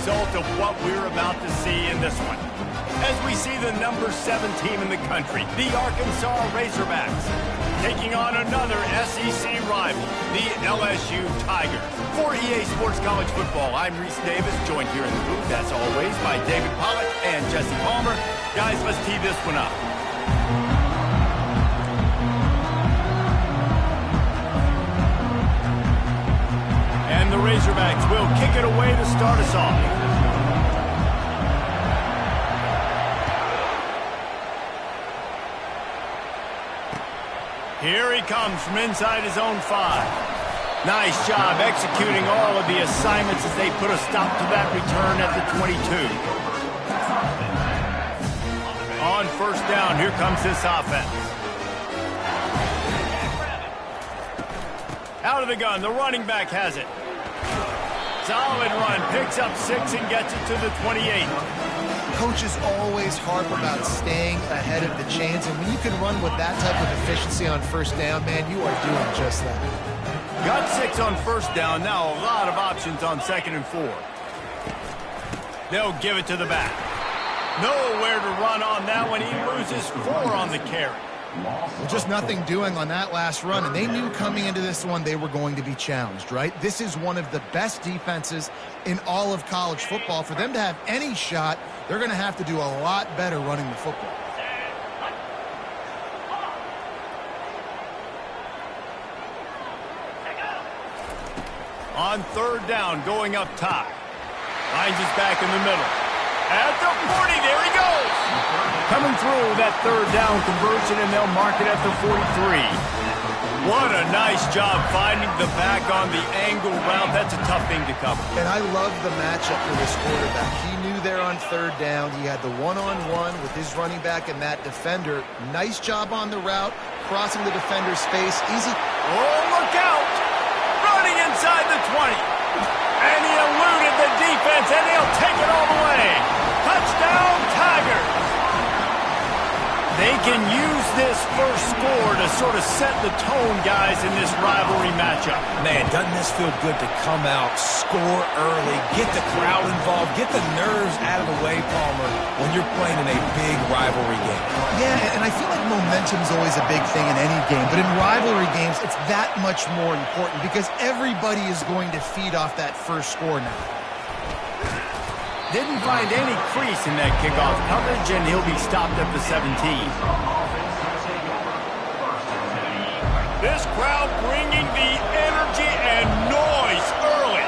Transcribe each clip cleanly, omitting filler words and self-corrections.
result of what we're about to see in this one. As we see the number 7 team in the country, the Arkansas Razorbacks, taking on another SEC rival, the LSU Tigers. For EA Sports College Football, I'm Reese Davis, joined here in the booth, as always, by David Pollack and Jesse Palmer. Guys, let's tee this one up. And the Razorbacks will kick it away to start us off. Here he comes from inside his own 5. Nice job executing all of the assignments as they put a stop to that return at the 22. On first down, here comes this offense. Out of the gun, the running back has it. Solid run, picks up 6 and gets it to the 28. Coaches always harp about staying ahead of the chains, and when you can run with that type of efficiency on first down, man, you are doing just that. Got 6 on first down, now a lot of options on 2nd and 4. They'll give it to the back. Nowhere to run on that one. He loses 4 on the carry. Well, just nothing doing on that last run, and they knew coming into this one they were going to be challenged, right? This is one of the best defenses in all of college football. For them to have any shot, they're going to have to do a lot better running the football. On third down, going up top. Finds his back in the middle. At the 40, there he goes. Coming through that third down conversion, and they'll mark it at the 43. What a nice job finding the back on the angle route. That's a tough thing to cover. And I love the matchup for this quarterback. He knew there on third down. He had the one-on-one with his running back and that defender. Nice job on the route, crossing the defender's space. Easy. Oh, look out. Running inside the 20. And he eluded the defense, and he'll take it all the way. Touchdown, Tigers. They can use this first score to sort of set the tone, guys, in this rivalry matchup. Man, doesn't this feel good to come out, score early, get the crowd involved, get the nerves out of the way, Palmer, when you're playing in a big rivalry game. Yeah, and I feel like momentum is always a big thing in any game, but in rivalry games, it's that much more important because everybody is going to feed off that first score now. Didn't find any crease in that kickoff coverage, and he'll be stopped at the 17. This crowd bringing the energy and noise early.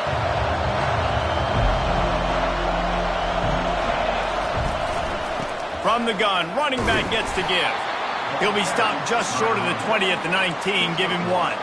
From the gun, running back gets to give. He'll be stopped just short of the 20 at the 19, give him 1.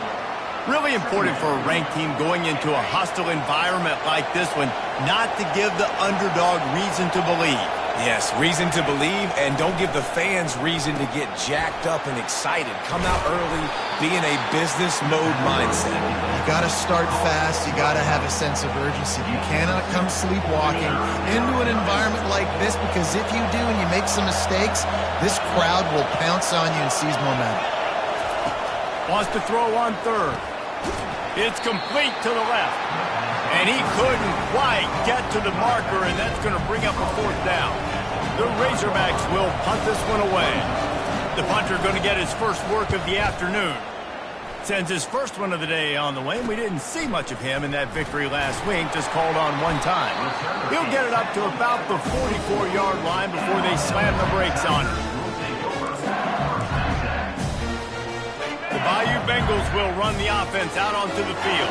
Really important for a ranked team going into a hostile environment like this one, not to give the underdog reason to believe. Yes, reason to believe, and don't give the fans reason to get jacked up and excited. Come out early, be in a business mode mindset. You got to start fast. You got to have a sense of urgency. You cannot come sleepwalking into an environment like this, because if you do and you make some mistakes, this crowd will pounce on you and seize momentum. Wants to throw on third. It's complete to the left. And he couldn't quite get to the marker, and that's going to bring up a 4th down. The Razorbacks will punt this one away. The punter going to get his first work of the afternoon. Sends his first one of the day on the way, and we didn't see much of him in that victory last week, just called on one time. He'll get it up to about the 44-yard line before they slam the brakes on him. The Bayou Bengals will run the offense out onto the field.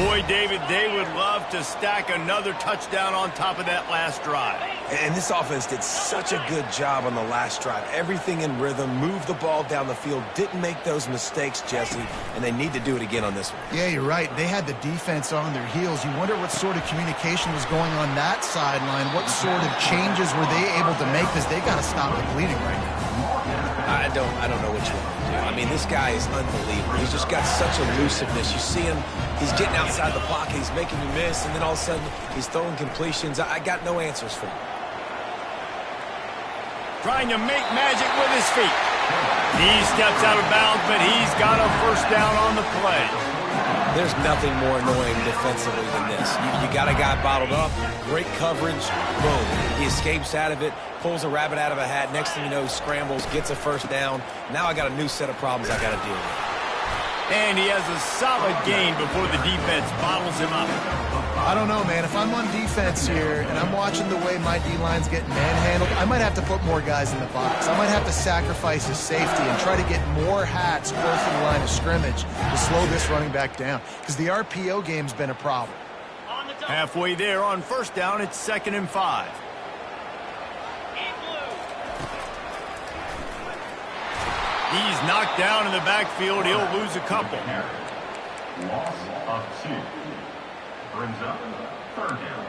Boy, David, they would love to stack another touchdown on top of that last drive. And this offense did such a good job on the last drive. Everything in rhythm, moved the ball down the field, didn't make those mistakes, Jesse, and they need to do it again on this one. Yeah, you're right. They had the defense on their heels. You wonder what sort of communication was going on that sideline. What sort of changes were they able to make, because they got to stop the bleeding right now. I don't know what you want to do. I mean, this guy is unbelievable. He's just got such elusiveness. You see him, he's getting outside the pocket, he's making you miss, and then all of a sudden, he's throwing completions. I got no answers for him. Trying to make magic with his feet. He steps out of bounds, but he's got a first down on the play. There's nothing more annoying defensively than this. You got a guy bottled up, great coverage, boom. He escapes out of it, pulls a rabbit out of a hat. Next thing you know, he scrambles, gets a first down. Now I got a new set of problems I got to deal with. And he has a solid gain before the defense bottles him up. I don't know, man. If I'm on defense here and I'm watching the way my D-line's getting manhandled, I might have to put more guys in the box. I might have to sacrifice his safety and try to get more hats close to the line of scrimmage to slow this running back down, because the RPO game's been a problem. Halfway there on first down, it's 2nd and 5. He's knocked down in the backfield. He'll lose a couple. Loss of 2. Brings up 3rd down.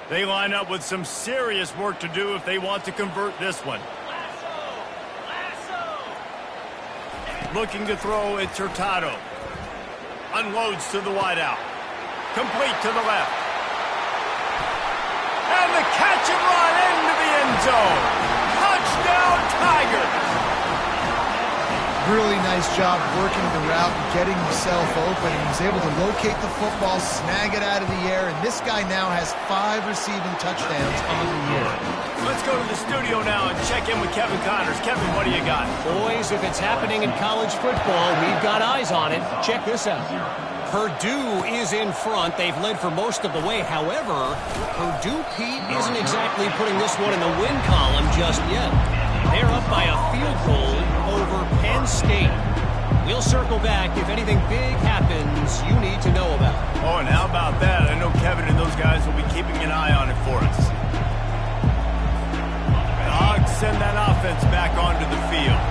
They line up with some serious work to do if they want to convert this one. Looking to throw, it's Hurtado. Unloads to the wideout. Complete to the left. And the catch and run into the end zone. Touchdown, Tigers! Really nice job working the route and getting himself open. And he's able to locate the football, snag it out of the air, and this guy now has 5 receiving touchdowns on the year. Let's go to the studio now and check in with Kevin Connors. Kevin, what do you got? Boys, if it's happening in college football, we've got eyes on it. Check this out. Purdue is in front. They've led for most of the way. However, Purdue, Pete, isn't exactly putting this one in the win column just yet. They're up by a field goal over Penn State. We'll circle back if anything big happens you need to know about. Oh, and how about that? I know Kevin and those guys will be keeping an eye on it for us. The Hogs send that offense back onto the field.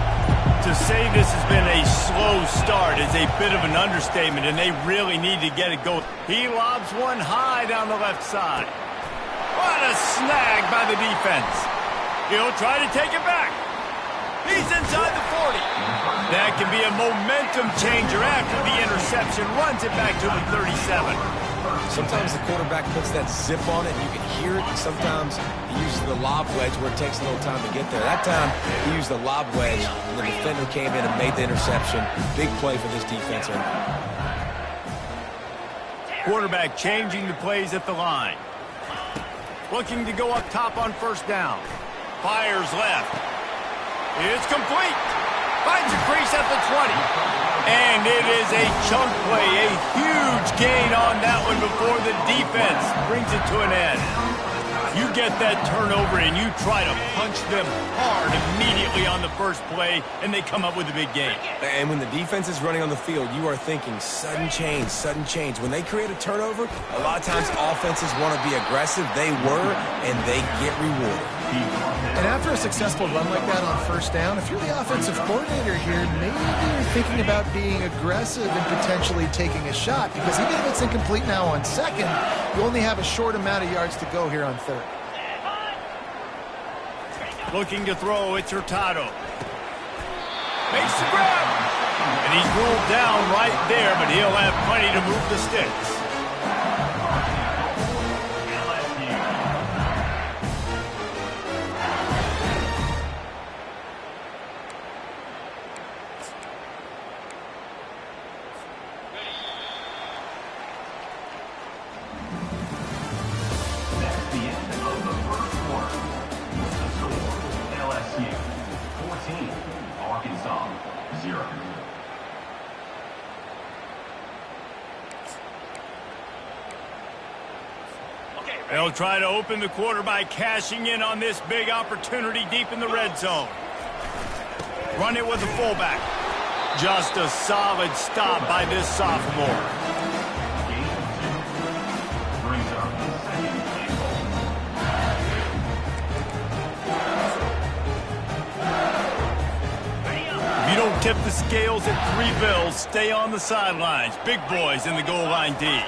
To say this has been a slow start is a bit of an understatement, and they really need to get it going. He lobs one high down the left side. What a snag by the defense. He'll try to take it back. He's inside the 40. That can be a momentum changer after the interception. Runs it back to the 37. Sometimes the quarterback puts that zip on it, and you can hear it. And sometimes he uses the lob wedge where it takes a little time to get there. That time, he used the lob wedge, and the defender came in and made the interception. Big play for this defense. Quarterback changing the plays at the line. Looking to go up top on first down. Fires left. It's complete. Finds a crease at the 20. And it is a chunk play. A huge gain on that one before the defense brings it to an end. You get that turnover and you try to punch them hard immediately on the first play, and they come up with a big gain. And when the defense is running on the field, you are thinking sudden change, sudden change. When they create a turnover, a lot of times offenses want to be aggressive. They were, and they get rewarded. And after a successful run like that on first down, if you're the offensive coordinator here, maybe you're thinking about being aggressive and potentially taking a shot, because even if it's incomplete now on second, you only have a short amount of yards to go here on third. Looking to throw, it's Hurtado. Makes the grab. And he's ruled down right there, but he'll have plenty to move the sticks. They'll try to open the quarter by cashing in on this big opportunity deep in the red zone. Run it with a fullback. Just a solid stop by this sophomore. If you don't tip the scales at 3 bills, stay on the sidelines. Big boys in the goal line D.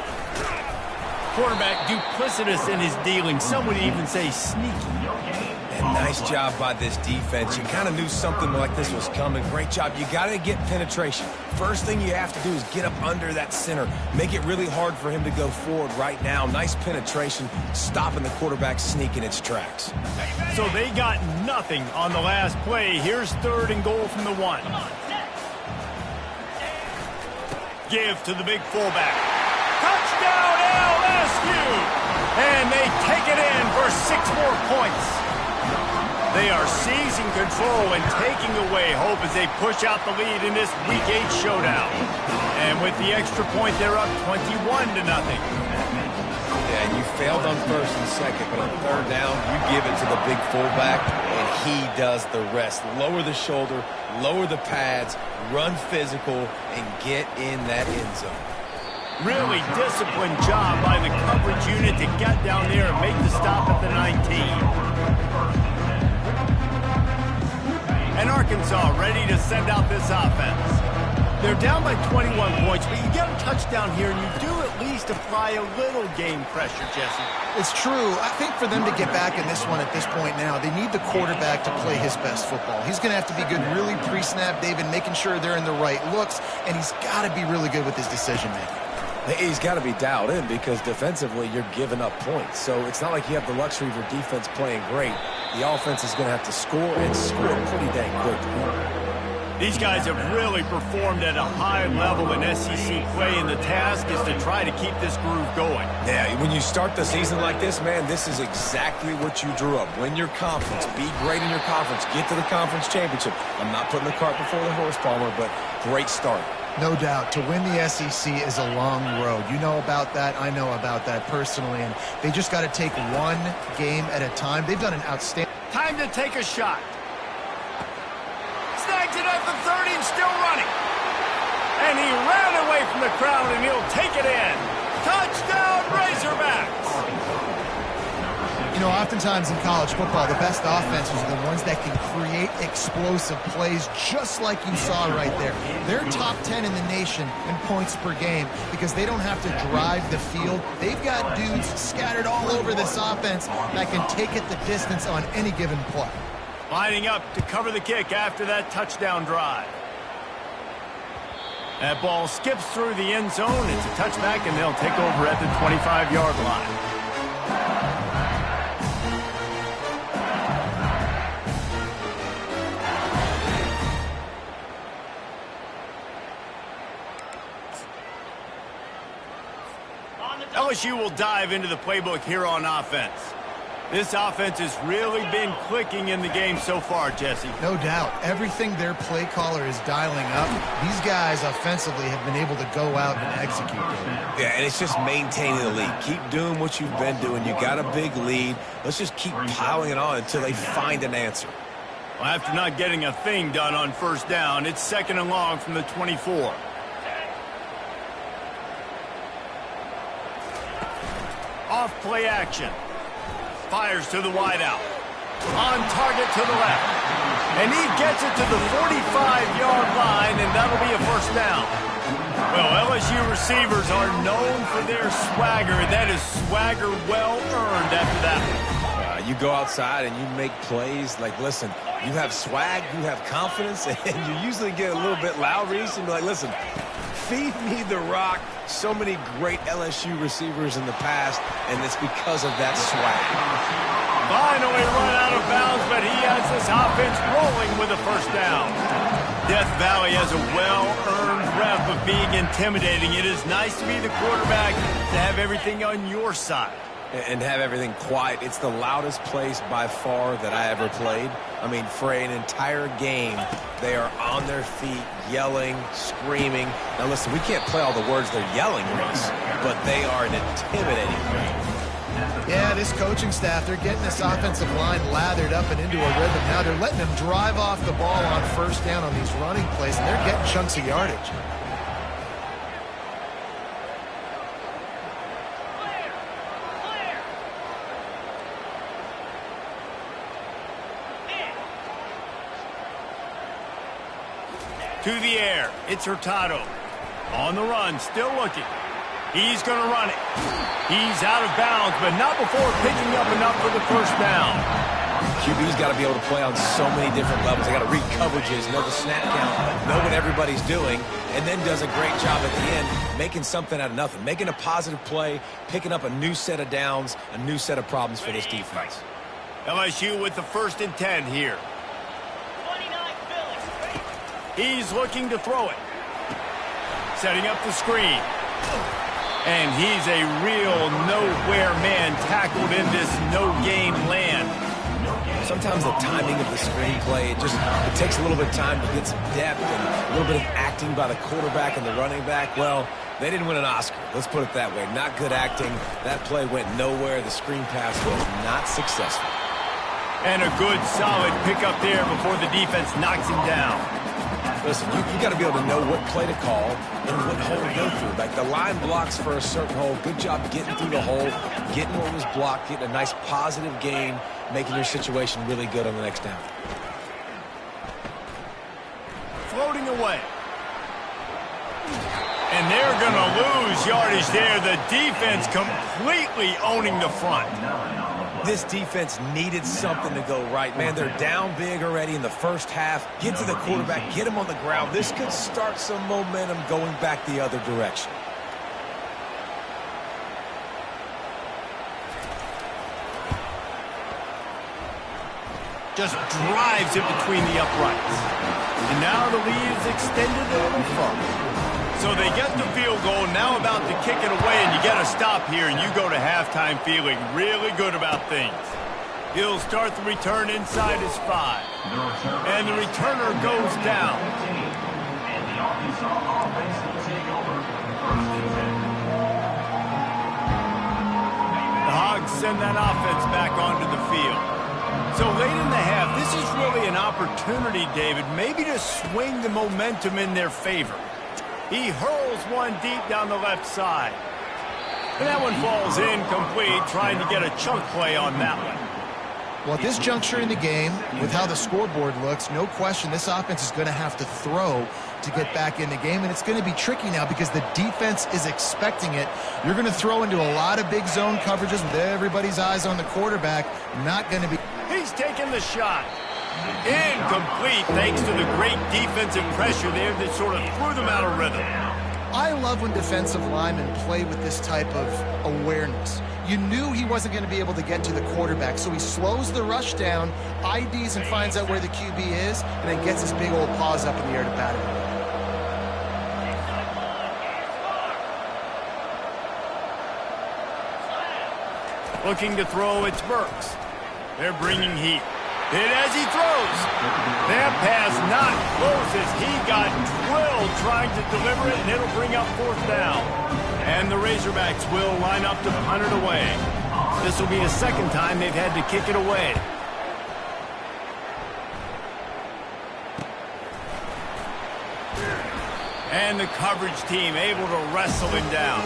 Quarterback duplicitous in his dealing. Some would even say sneaky. And nice job by this defense. You kind of knew something like this was coming. Great job. You got to get penetration. First thing you have to do is get up under that center. Make it really hard for him to go forward right now. Nice penetration, stopping the quarterback sneak in its tracks. So they got nothing on the last play. Here's 3rd and goal from the 1. Give to the big fullback. Touchdown LSU! And they take it in for 6 more points. They are seizing control and taking away hope as they push out the lead in this Week 8 showdown. And with the extra point, they're up 21-0. Yeah, and you failed on first and second, but on third down, you give it to the big fullback, and he does the rest. Lower the shoulder, lower the pads, run physical, and get in that end zone. Really disciplined job by the coverage unit to get down there and make the stop at the 19. And Arkansas ready to send out this offense. They're down by 21 points, but you get a touchdown here, and you do at least apply a little game pressure, Jesse. It's true. I think for them to get back in this one at this point now, they need the quarterback to play his best football. He's going to have to be good really pre-snap, David, making sure they're in the right looks, and he's got to be really good with his decision-making. He's got to be dialed in because defensively you're giving up points. So it's not like you have the luxury of your defense playing great. The offense is going to have to score and score pretty dang quick. These guys have really performed at a high level in SEC play, and the task is to try to keep this groove going. Yeah, when you start the season like this, man, this is exactly what you drew up. Win your conference, be great in your conference, get to the conference championship. I'm not putting the cart before the horse, Palmer, but great start. No doubt. To win the SEC is a long road. You know about that. I know about that personally. And they just got to take one game at a time. They've done an outstanding... Time to take a shot. Snags it at the 30 and still running. And he ran away from the crowd, and he'll take it in. Touchdown, Razorbacks! You know, oftentimes in college football, the best offenses are the ones that can create explosive plays, just like you saw right there. They're top 10 in the nation in points per game because they don't have to drive the field. They've got dudes scattered all over this offense that can take it the distance on any given play. Lining up to cover the kick after that touchdown drive. That ball skips through the end zone. It's a touchback, and they'll take over at the 25-yard line. LSU will dive into the playbook here on offense. This offense has really been clicking in the game so far, Jesse. No doubt. Everything their play caller is dialing up, these guys offensively have been able to go out and execute. Yeah, and it's just maintaining the lead. Keep doing what you've been doing. You got a big lead. Let's just keep piling it on until they find an answer. Well, after not getting a thing done on first down, it's 2nd and long from the 24. Off play action. Fires to the wideout. On target to the left. And he gets it to the 45-yard line, and that'll be a first down. Well, LSU receivers are known for their swagger, and that is swagger well earned after that one. You go outside and you make plays. Like, listen, you have swag, you have confidence, and you usually get a little bit loud, Reese, and be like, listen, feed me the rock. So many great LSU receivers in the past, and it's because of that swag. Finally run out of bounds, but he has this offense rolling with a first down. Death Valley has a well-earned rep of being intimidating. It is nice to be the quarterback, to have everything on your side. And have everything quiet. It's the loudest place by far that I ever played. I mean, for an entire game, they are on their feet, yelling, screaming. Now, listen, we can't play all the words they're yelling, Reese, but they are an intimidating game. Yeah, this coaching staff, they're getting this offensive line lathered up and into a rhythm. Now they're letting them drive off the ball on first down on these running plays, and they're getting chunks of yardage. To the air, it's Hurtado. On the run, still looking. He's going to run it. He's out of bounds, but not before picking up enough for the first down. QB's got to be able to play on so many different levels. They got to read coverages, know the snap count, know what everybody's doing, and then does a great job at the end making something out of nothing, making a positive play, picking up a new set of downs, a new set of problems for this defense. LSU with the 1st and 10 here. He's looking to throw it. Setting up the screen. And he's a real nowhere man tackled in this no-game land. Sometimes the timing of the screenplay, it takes a little bit of time to get some depth and a little bit of acting by the quarterback and the running back. Well, they didn't win an Oscar. Let's put it that way. Not good acting. That play went nowhere. The screen pass was not successful. And a good, solid pickup there before the defense knocks him down. Listen, you got to be able to know what play to call and what hole to go through. Like, the line blocks for a certain hole. Good job getting through the hole, getting what was blocked, getting a nice positive gain, making your situation really good on the next down. Floating away. And they're going to lose yardage there. The defense completely owning the front. This defense needed something to go right. Man, they're down big already in the first half. Get to the quarterback, get him on the ground. This could start some momentum going back the other direction. Just drives it between the uprights. And now the lead is extended a little further. So they get the field goal, now about to kick it away, and you get a stop here, and you go to halftime feeling really good about things. He'll start the return inside his 5. And the returner goes down. The Hogs send that offense back onto the field. So late in the half, this is really an opportunity, David, maybe to swing the momentum in their favor. He hurls one deep down the left side. And that one falls incomplete, trying to get a chunk play on that one. Well, at this juncture in the game, with how the scoreboard looks, no question this offense is going to have to throw to get back in the game, and it's going to be tricky now because the defense is expecting it. You're going to throw into a lot of big zone coverages with everybody's eyes on the quarterback. Not going to be... He's taking the shot. Incomplete thanks to the great defensive pressure there that sort of threw them out of rhythm. I love when defensive linemen play with this type of awareness. You knew he wasn't going to be able to get to the quarterback, so he slows the rush down, IDs and finds out where the QB is, and then gets his big old paws up in the air to bat it. Looking to throw, it's Burks. They're bringing heat. Hit as he throws. That pass not close as he got drilled trying to deliver it, and it'll bring up 4th down. And the Razorbacks will line up to punt it away. This will be the second time they've had to kick it away. And the coverage team able to wrestle him down.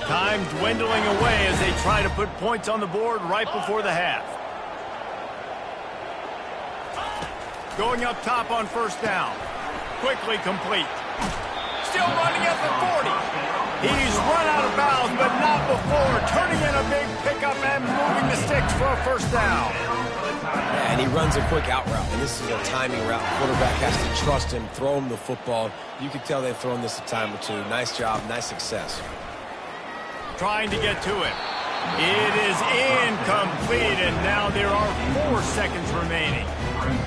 Time dwindling away as they try to put points on the board right before the half. Going up top on 1st down. Quickly complete. Still running at the 40. He's run out of bounds, but not before. Turning in a big pickup and moving the sticks for a 1st down. Yeah, and he runs a quick out route, and this is a timing route. The quarterback has to trust him, throw him the football. You can tell they've thrown this a time or two. Nice job, nice success. Trying to get to it. It is incomplete, and now there are 4 seconds remaining.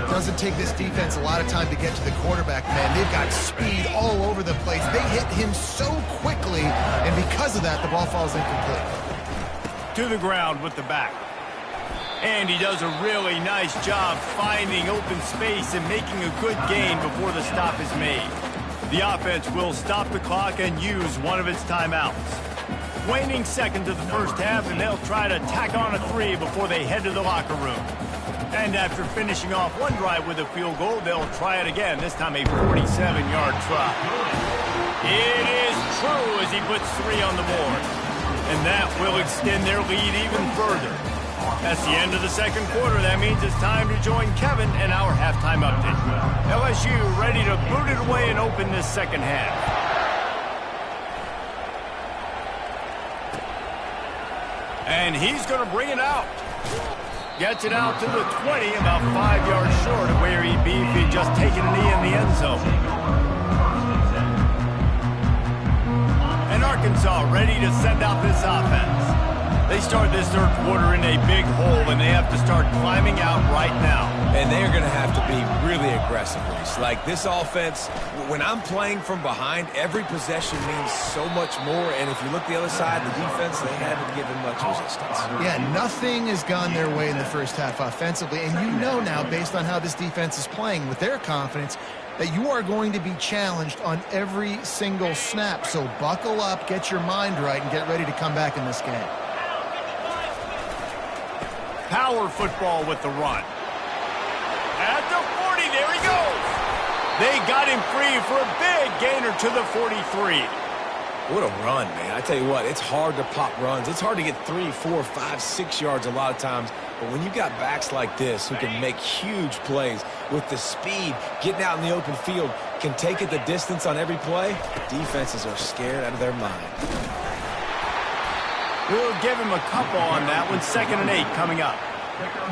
Doesn't take this defense a lot of time to get to the quarterback, man. They've got speed all over the place. They hit him so quickly, and because of that, the ball falls incomplete. To the ground with the back. And he does a really nice job finding open space and making a good gain before the stop is made. The offense will stop the clock and use one of its timeouts. Waning seconds of the first half, and they'll try to tack on a 3 before they head to the locker room. And after finishing off one drive with a field goal, they'll try it again, this time a 47-yard try. It is true as he puts 3 on the board. And that will extend their lead even further. That's the end of the second quarter. That means it's time to join Kevin and our halftime update. LSU ready to boot it away and open this second half. And he's going to bring it out. Gets it out to the 20, about 5 yards short of where he'd be if he'd just taken a knee in the end zone. And Arkansas Arkansas ready to send out this offense. They start this third quarter in a big hole, and they have to start climbing out right now. And they're going to have to be really aggressive, Reese. Like this offense, when I'm playing from behind, every possession means so much more. And if you look the other side, the defense, they haven't given much resistance. Yeah, nothing has gone their way in the first half offensively. And you know now, based on how this defense is playing with their confidence, that you are going to be challenged on every single snap. So buckle up, get your mind right, and get ready to come back in this game. Power football with the run. At the 40, there he goes. They got him free for a big gainer to the 43. What a run, man. I tell you what, it's hard to pop runs. It's hard to get 3, 4, 5, 6 yards a lot of times. But when you got backs like this who can make huge plays with the speed, getting out in the open field, can take it the distance on every play, defenses are scared out of their mind. We'll give him a couple on that one. 2nd and 8 coming up.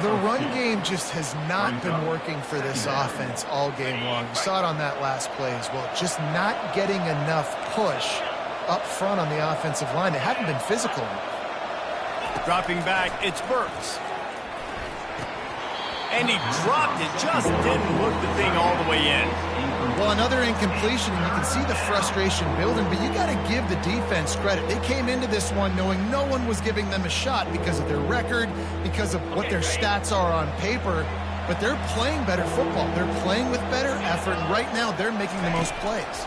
The run game just has not been working for this offense all game long. You saw it on that last play as well. Just not getting enough push up front on the offensive line. They haven't been physical. Dropping back, it's Burks. And he dropped it, just didn't hook the thing all the way in. Well, another incompletion, and you can see the frustration building, but you got to give the defense credit. They came into this one knowing no one was giving them a shot because of their record, because of what their stats are on paper, but they're playing better football. They're playing with better effort, and right now they're making the most plays.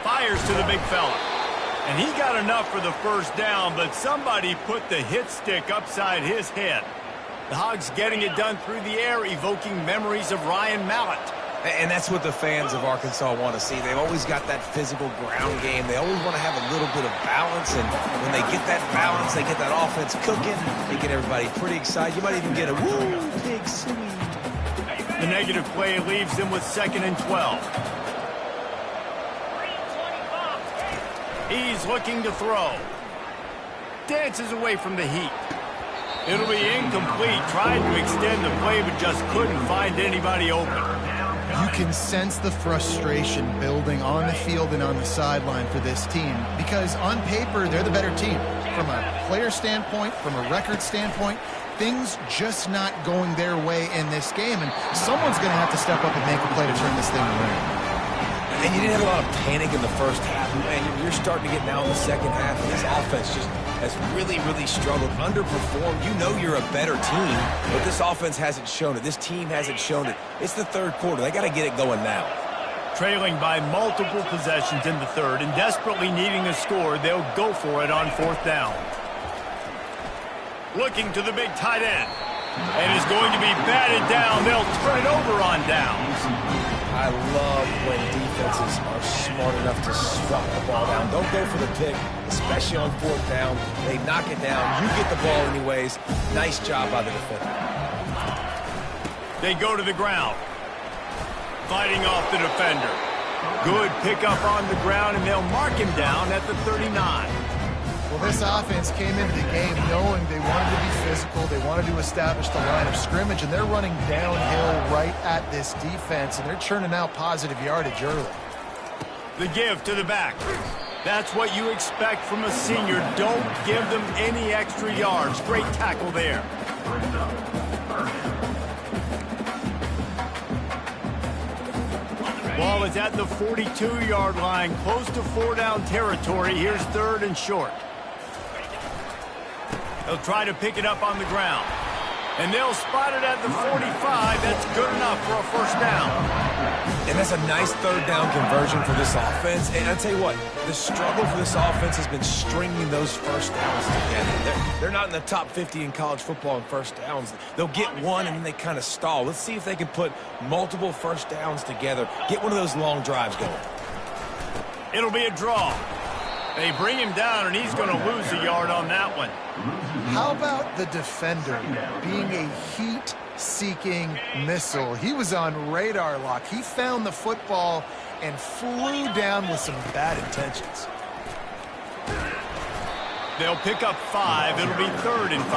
Fires to the big fella. And he got enough for the first down, but somebody put the hit stick upside his head. The Hogs getting it done through the air, evoking memories of Ryan Mallett. And that's what the fans of Arkansas want to see. They've always got that physical ground game. They always want to have a little bit of balance, and when they get that balance, they get that offense cooking, they get everybody pretty excited. You might even get a woo, pig sweet. The negative play leaves them with 2nd and 12. He's looking to throw. Dances away from the heat. It'll be incomplete. Tried to extend the play, but just couldn't find anybody open. You can sense the frustration building on the field and on the sideline for this team because on paper, they're the better team. From a player standpoint, from a record standpoint, things just not going their way in this game, and someone's going to have to step up and make a play to turn this thing around. And you didn't have a lot of panic in the first half. Man, you're starting to get now in the second half, and this offense just has really, really struggled, underperformed. You know you're a better team, but this offense hasn't shown it. This team hasn't shown it. It's the third quarter. They got to get it going now. Trailing by multiple possessions in the third and desperately needing a score, they'll go for it on 4th down. Looking to the big tight end. And is going to be batted down. They'll turn it over on downs. I love when defenses are smart enough to swat the ball down. Don't go for the pick, especially on 4th down. They knock it down. You get the ball anyways. Nice job by the defender. They go to the ground. Fighting off the defender. Good pickup on the ground, and they'll mark him down at the 39. Well, this offense came into the game knowing they wanted to be physical, they wanted to establish the line of scrimmage, and they're running downhill right at this defense, and they're churning out positive yardage early. The give to the back. That's what you expect from a senior. Don't give them any extra yards. Great tackle there. Ball is at the 42-yard line, close to 4-down territory. Here's 3rd and short. They'll try to pick it up on the ground. And they'll spot it at the 45. That's good enough for a first down. And that's a nice 3rd down conversion for this offense. And I'll tell you what, the struggle for this offense has been stringing those first downs together. They're not in the top 50 in college football in first downs. They'll get one and then they kind of stall. Let's see if they can put multiple first downs together. Get one of those long drives going. It'll be a draw. They bring him down, and he's going to lose a yard on that one. How about the defender being a heat-seeking missile? He was on radar lock. He found the football and flew down with some bad intentions. They'll pick up 5. It'll be 3rd and 5.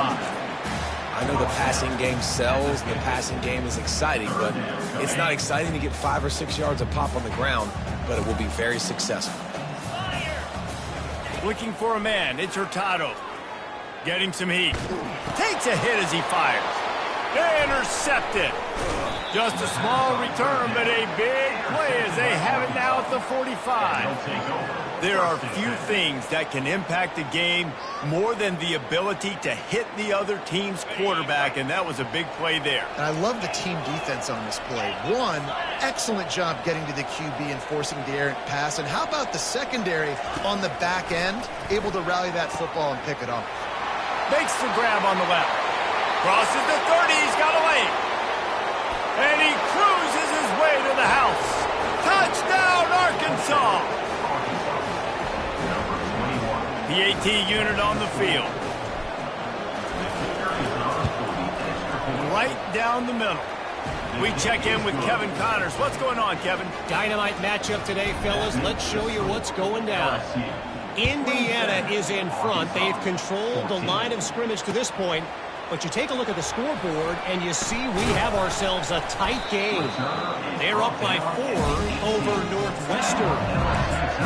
I know the passing game sells, the passing game is exciting, but it's not exciting to get 5 or 6 yards of pop on the ground, but it will be very successful. Looking for a man. It's Hurtado. Getting some heat. Takes a hit as he fires. Intercepted. Just a small return, but a big play as they have it now at the 45. There are few things that can impact a game more than the ability to hit the other team's quarterback, and that was a big play there. And I love the team defense on this play. One, excellent job getting to the QB and forcing the errant pass. And how about the secondary on the back end, able to rally that football and pick it off? Makes the grab on the left. Crosses the 30. He's got a lane. And he cruises his way to the house. Touchdown, Arkansas. PAT unit on the field. Right down the middle. We check in with Kevin Connors. What's going on, Kevin? Dynamite matchup today, fellas. Let's show you what's going down. Indiana is in front. They've controlled the line of scrimmage to this point. But you take a look at the scoreboard, and you see we have ourselves a tight game. They're up by 4 over Northwestern.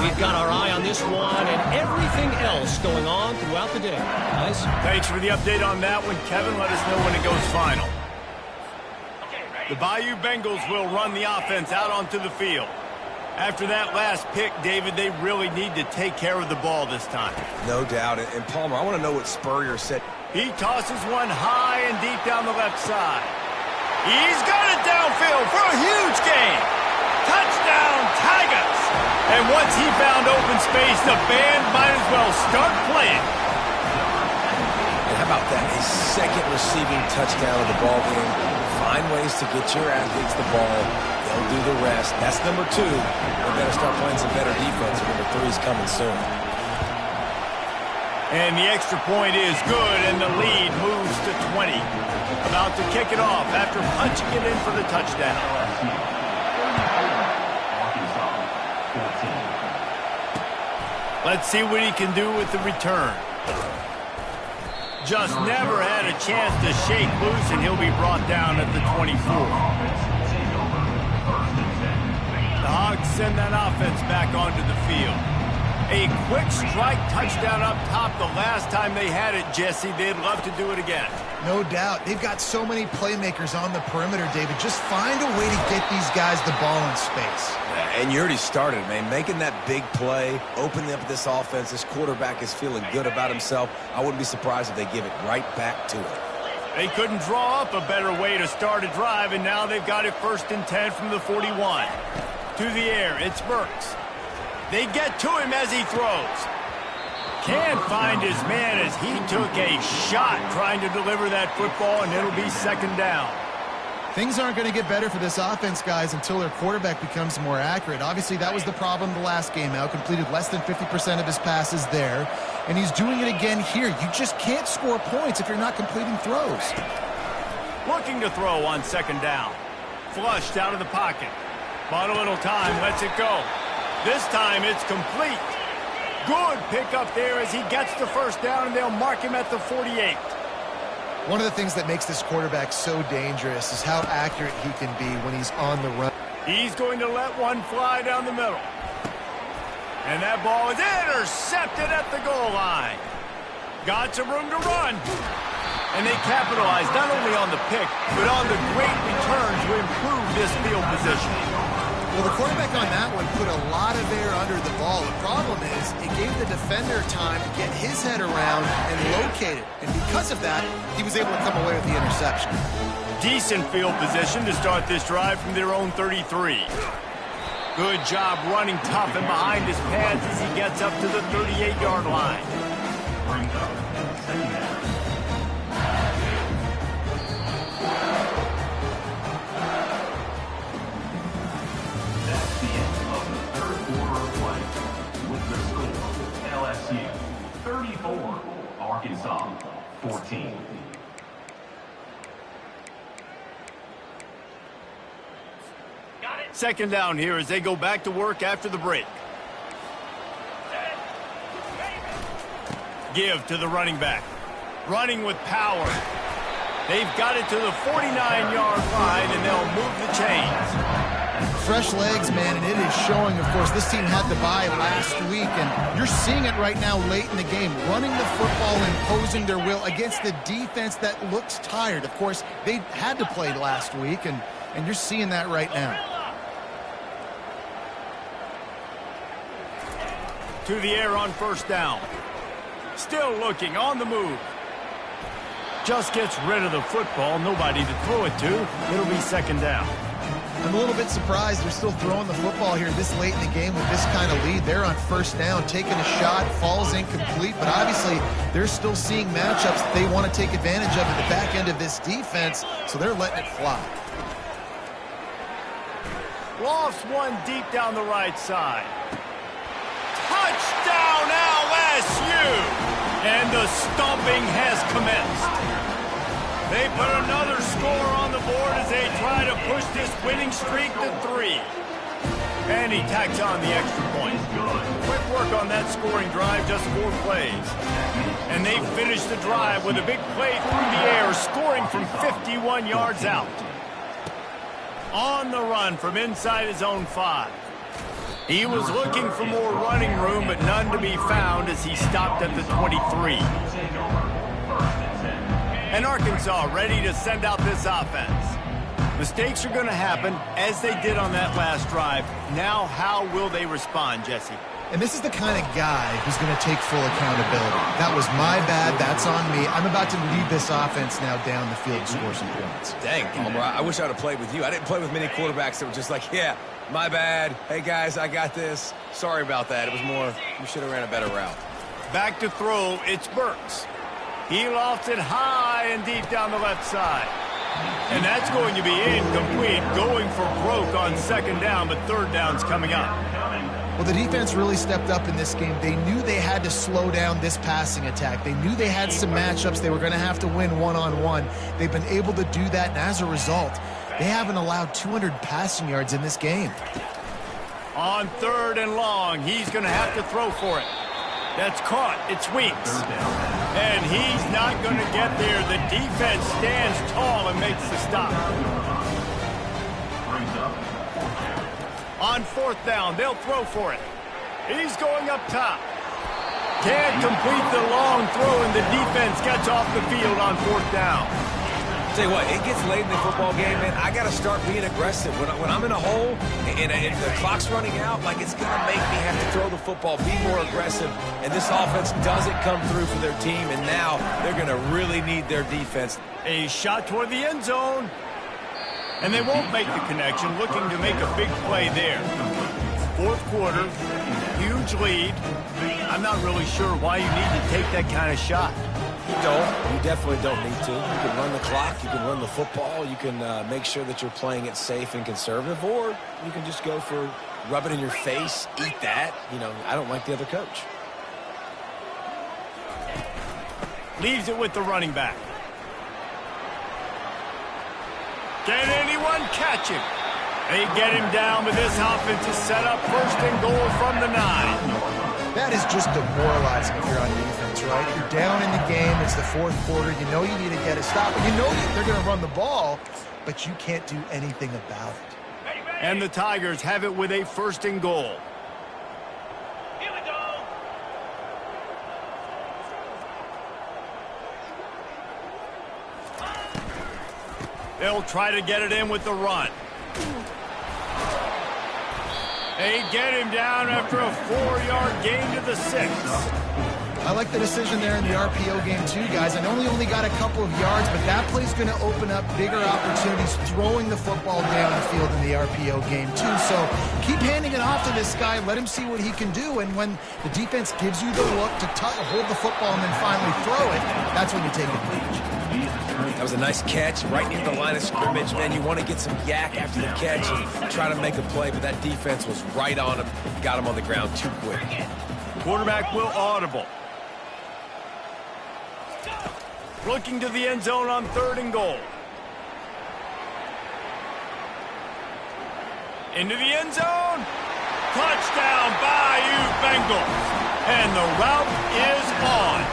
We've got our eye on this one and everything else going on throughout the day. Guys? Thanks for the update on that one, Kevin. Let us know when it goes final. The Bayou Bengals will run the offense out onto the field. After that last pick, David, they really need to take care of the ball this time. No doubt. And Palmer, I want to know what Spurrier said. He tosses one high and deep down the left side. He's got it downfield for a huge gain. Touchdown, Tigers. And once he found open space, the band might as well start playing. And how about that? His second receiving touchdown of the ball game. Find ways to get your athletes the ball. They'll do the rest. That's number 2. They better start playing some better defense. Number 3 is coming soon. And the extra point is good, and the lead moves to 20. About to kick it off after punching it in for the touchdown. Let's see what he can do with the return. Just never had a chance to shake loose, and he'll be brought down at the 24. The Hogs send that offense back onto the field. A quick strike touchdown up top the last time they had it, Jesse. They'd love to do it again. No doubt. They've got so many playmakers on the perimeter, David. Just find a way to get these guys the ball in space. And you already started, man. Making that big play, opening up this offense. This quarterback is feeling good about himself. I wouldn't be surprised if they give it right back to him. They couldn't draw up a better way to start a drive, and now they've got it 1st and 10 from the 41. To the air, it's Burks. They get to him as he throws. Can't find his man as he took a shot trying to deliver that football, and it'll be 2nd down. Things aren't going to get better for this offense, guys, until their quarterback becomes more accurate. Obviously, that was the problem the last game out. Completed less than 50% of his passes there, and he's doing it again here. You just can't score points if you're not completing throws. Looking to throw on 2nd down. Flushed out of the pocket. Bought a little time, lets it go. This time it's complete. Good pickup there as he gets the 1st down, and they'll mark him at the 48. One of the things that makes this quarterback so dangerous is how accurate he can be when he's on the run. He's going to let one fly down the middle. And that ball is intercepted at the goal line. Got some room to run. And they capitalized not only on the pick, but on the great return to improve this field position. Well, the quarterback on that one put a lot of air under the ball. The problem is it gave the defender time to get his head around and locate it. And because of that, he was able to come away with the interception. Decent field position to start this drive from their own 33. Good job running tough and behind his pads as he gets up to the 38-yard line. Brings up 2nd down. LSU 34, Arkansas 14. Second down here as they go back to work after the break. Give to the running back. Running with power. They've got it to the 49-yard line, and they'll move the chains. fresh legs, man, and it is showing. Of course, this team had the bye last week, and you're seeing it right now late in the game, running the football, imposing their will against the defense that looks tired. Of course, they had to play last week, and you're seeing that right now. To the air on first down. Still looking, on the move. Just gets rid of the football. Nobody to throw it to. It'll be second down. I'm a little bit surprised they're still throwing the football here this late in the game with this kind of lead. They're on first down, taking a shot, falls incomplete, but obviously they're still seeing matchups that they want to take advantage of at the back end of this defense, so they're letting it fly. Lofts one deep down the right side. Touchdown LSU! And the stomping has commenced. They put another score on the board as they try to push this winning streak to 3. And he tacks on the extra point. Quick work on that scoring drive, just 4 plays. And they finish the drive with a big play through the air, scoring from 51 yards out. On the run from inside his own 5. He was looking for more running room, but none to be found as he stopped at the 23. And Arkansas ready to send out this offense. Mistakes are going to happen, as they did on that last drive. Now, how will they respond, Jesse? And this is the kind of guy who's going to take full accountability. That was my bad. That's on me. I'm about to lead this offense now down the field and score some points. Dang, Palmer, I wish I would have played with you. I didn't play with many quarterbacks that were just like, yeah, my bad. Hey, guys, I got this. Sorry about that. It was more, you should have ran a better route. Back to throw, it's Burks. He lofts it high and deep down the left side. And that's going to be incomplete, going for broke on second down, but third down's coming up. Well, the defense really stepped up in this game. They knew they had to slow down this passing attack. They knew they had some matchups they were going to have to win one-on-one. They've been able to do that, and as a result, they haven't allowed 200 passing yards in this game. On third and long, he's going to have to throw for it. That's caught. It's Weeks. And he's not going to get there. The defense stands tall and makes the stop. On fourth down, they'll throw for it. He's going up top. Can't complete the long throw, and the defense gets off the field on fourth down. Tell you what, it gets late in the football game, man. I got to start being aggressive. When I'm in a hole and the clock's running out, like, it's going to make me have to throw the football, be more aggressive. And this offense doesn't come through for their team, and now they're going to really need their defense. A shot toward the end zone. And they won't make the connection, looking to make a big play there. Fourth quarter, huge lead. I'm not really sure why you need to take that kind of shot. You don't. You definitely don't need to. You can run the clock. You can run the football. You can make sure that you're playing it safe and conservative, or you can just go for rub it in your face, eat that. You know, I don't like the other coach. Leaves it with the running back. Can anyone catch him? They get him down, but this offense is set up first and goal from the 9. That is just demoralizing if you're on defense, right? You're down in the game. It's the fourth quarter. You know you need to get a stop. You know they're going to run the ball, but you can't do anything about it. And the Tigers have it with a first and goal. Here we go. They'll try to get it in with the run. They get him down after a 4-yard gain to the 6. I like the decision there in the RPO game too, guys. I know he only got a couple of yards, but that play's going to open up bigger opportunities throwing the football down the field in the RPO game too. So keep handing it off to this guy. Let him see what he can do. And when the defense gives you the look to hold the football and then finally throw it, that's when you take advantage. That was a nice catch right near the line of scrimmage. Man, you want to get some yak after the catch and try to make a play, but that defense was right on him. Got him on the ground too quick. Quarterback will audible. Looking to the end zone on third and goal. Into the end zone. Touchdown, Bayou Bengals. And the route is on.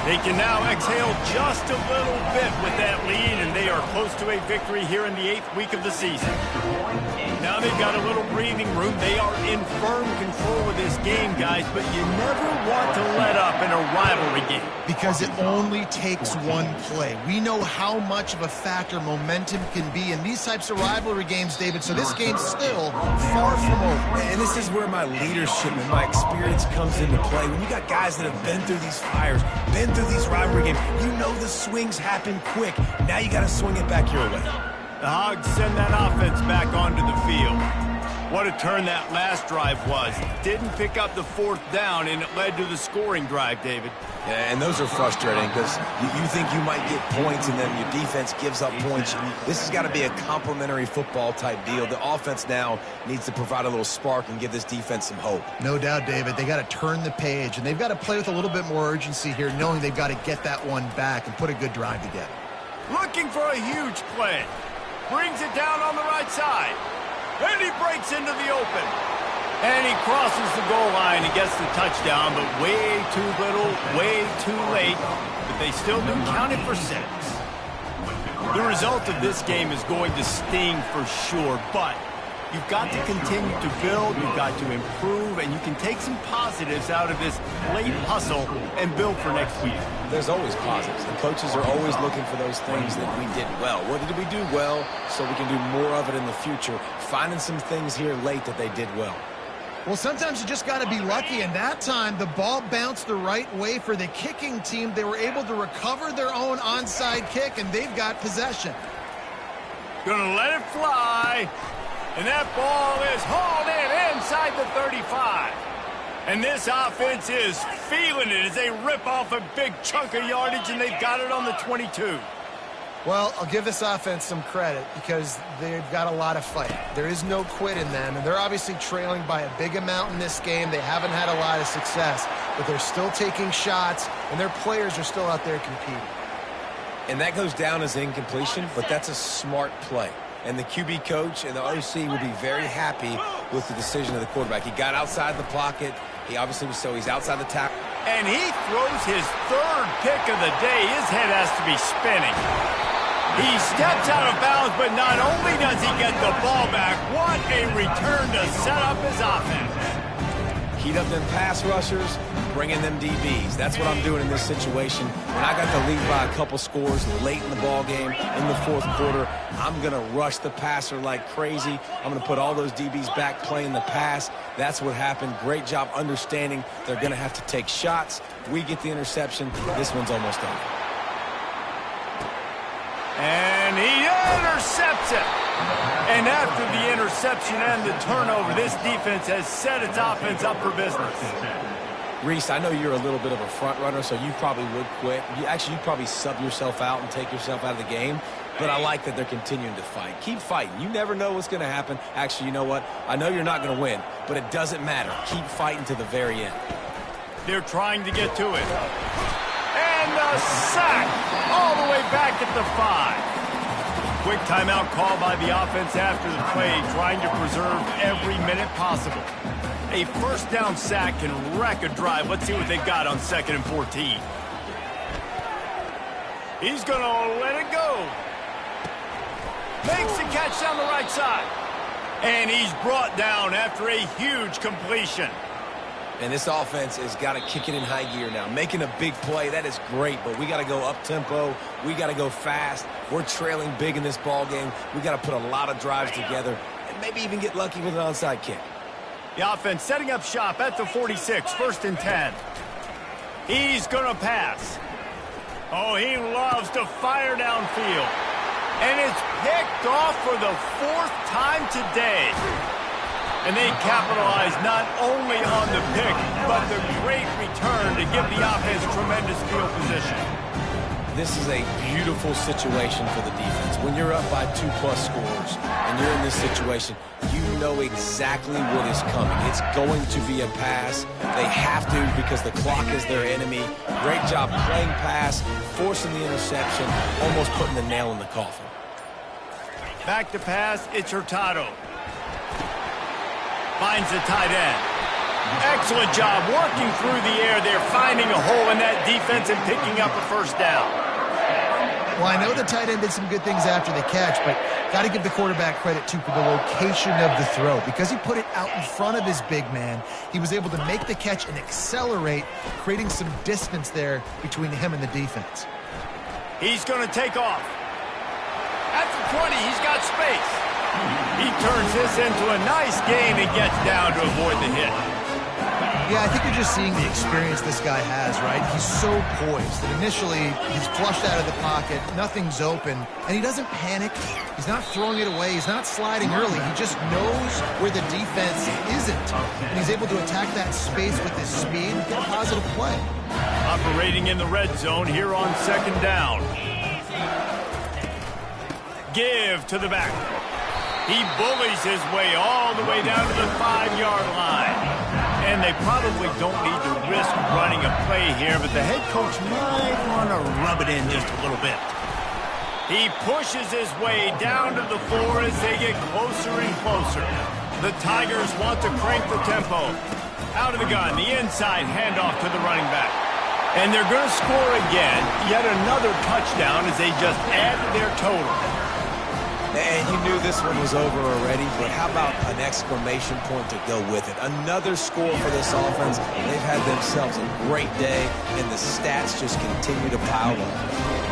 They can now exhale just a little bit with that lead, and they are close to a victory here in the 8th week of the season. Now they've got a little breathing room. They are in firm control of this game, guys, but you never want to let up in a rivalry game. Because it only takes one play. We know how much of a factor momentum can be in these types of rivalry games, David, so this game's still far from over. And this is where my leadership and my experience comes into play. When you got guys that have been through these fires, been through these rivalry games, you know the swings happen quick. Now you got to swing it back your way. The Hogs send that offense back onto the field. What a turn that last drive was. Didn't pick up the 4th down, and it led to the scoring drive, David. Yeah, and those are frustrating because you think you might get points and then your defense gives up points. This has got to be a complementary football type deal. The offense now needs to provide a little spark and give this defense some hope. No doubt, David. They got to turn the page, and they've got to play with a little bit more urgency here, knowing they've got to get that one back and put a good drive together. Looking for a huge play. Brings it down on the right side. And he breaks into the open. And he crosses the goal line and gets the touchdown, but way too little, way too late. But they still do count it for 6. The result of this game is going to sting for sure, but you've got to continue to build, you've got to improve, and you can take some positives out of this late hustle and build for next week. There's always positives. The coaches are always looking for those things that we did well. What did we do well so we can do more of it in the future? Finding some things here late that they did well. Well, sometimes you just got to be lucky, and that time the ball bounced the right way for the kicking team. They were able to recover their own onside kick, and they've got possession. Gonna let it fly, and that ball is hauled in inside the 35. And this offense is feeling it as they rip off a big chunk of yardage, and they've got it on the 22. Well, I'll give this offense some credit because they've got a lot of fight. There is no quit in them, and they're obviously trailing by a big amount in this game. They haven't had a lot of success, but they're still taking shots, and their players are still out there competing. And that goes down as incompletion, but that's a smart play. And the QB coach and the OC will be very happy with the decision of the quarterback. He got outside the pocket. He obviously was he's outside the tackle. And he throws his 3rd pick of the day. His head has to be spinning. He steps out of bounds, but not only does he get the ball back, what a return to set up his offense. Heat up them pass rushers, bring in them DBs. That's what I'm doing in this situation. When I got the lead by a couple scores late in the ball game, in the 4th quarter, I'm going to rush the passer like crazy. I'm going to put all those DBs back playing the pass. That's what happened. Great job understanding they're going to have to take shots. We get the interception. This one's almost done. And he intercepts it. And after the interception and the turnover, this defense has set its offense up for business. Reese, I know you're a little bit of a front runner, so you probably would quit. You'd probably sub yourself out and take yourself out of the game. But I like that they're continuing to fight. Keep fighting. You never know what's going to happen. Actually, you know what? I know you're not going to win, but it doesn't matter. Keep fighting to the very end. They're trying to get to it. And the sack all the way back at the 5. Quick timeout call by the offense after the play, trying to preserve every minute possible. A 1st down sack can wreck a drive. Let's see what they've got on 2nd and 14. He's going to let it go. Makes the catch down the right side. And he's brought down after a huge completion. And this offense has got to kick it in high gear now. Making a big play, that is great, but we got to go up-tempo. We got to go fast. We're trailing big in this ball game. We got to put a lot of drives together and maybe even get lucky with an onside kick. The offense setting up shop at the 46, 1st and 10. He's going to pass. Oh, he loves to fire downfield. And it's picked off for the 4th time today. And they capitalize not only on the pick, but the great return to give the offense tremendous field position. This is a beautiful situation for the defense. When you're up by 2+ scores and you're in this situation, you know exactly what is coming. It's going to be a pass. They have to because the clock is their enemy. Great job playing pass, forcing the interception, almost putting the nail in the coffin. Back to pass, it's Hurtado. Finds the tight end. Excellent job working through the air. They're finding a hole in that defense and picking up a first down. Well, I know the tight end did some good things after the catch, but got to give the quarterback credit, too, for the location of the throw. Because he put it out in front of his big man, he was able to make the catch and accelerate, creating some distance there between him and the defense. He's going to take off. At the 20, he's got space. He turns this into a nice gain and gets down to avoid the hit. Yeah, I think you're just seeing the experience this guy has, right? He's so poised that initially he's flushed out of the pocket, nothing's open, and he doesn't panic. He's not throwing it away. He's not sliding early. He just knows where the defense isn't, and he's able to attack that space with his speed and get a positive play. Operating in the red zone here on second down. Give to the back. He bullies his way all the way down to the 5-yard line. And they probably don't need to risk running a play here, but the head coach might want to rub it in just a little bit. He pushes his way down to the floor as they get closer and closer. The Tigers want to crank the tempo. Out of the gun, the inside handoff to the running back. And they're going to score again, yet another touchdown as they just add to their total. And you knew this one was over already, but how about an exclamation point to go with it? Another score for this offense. They've had themselves a great day, and the stats just continue to pile up.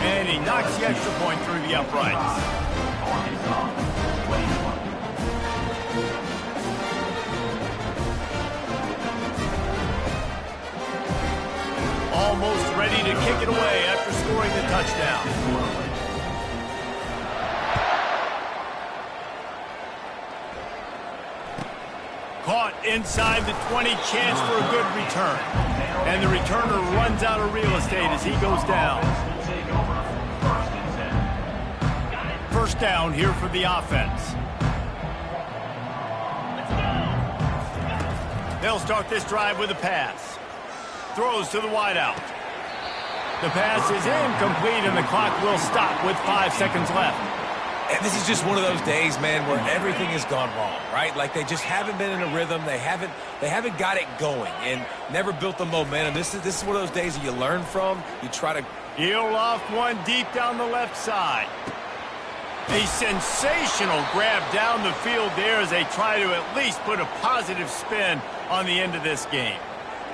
And he knocks the extra point through the uprights. Almost ready to kick it away after scoring the touchdown. Caught inside the 20, chance for a good return. And the returner runs out of real estate as he goes down. First down here for the offense. They'll start this drive with a pass. Throws to the wideout. The pass is incomplete and the clock will stop with 5 seconds left. And this is just one of those days, man, where everything has gone wrong, right? Like they just haven't been in a rhythm. They haven't got it going and never built the momentum. This is one of those days that you learn from. You try to heel off one deep down the left side. A sensational grab down the field there as they try to at least put a positive spin on the end of this game.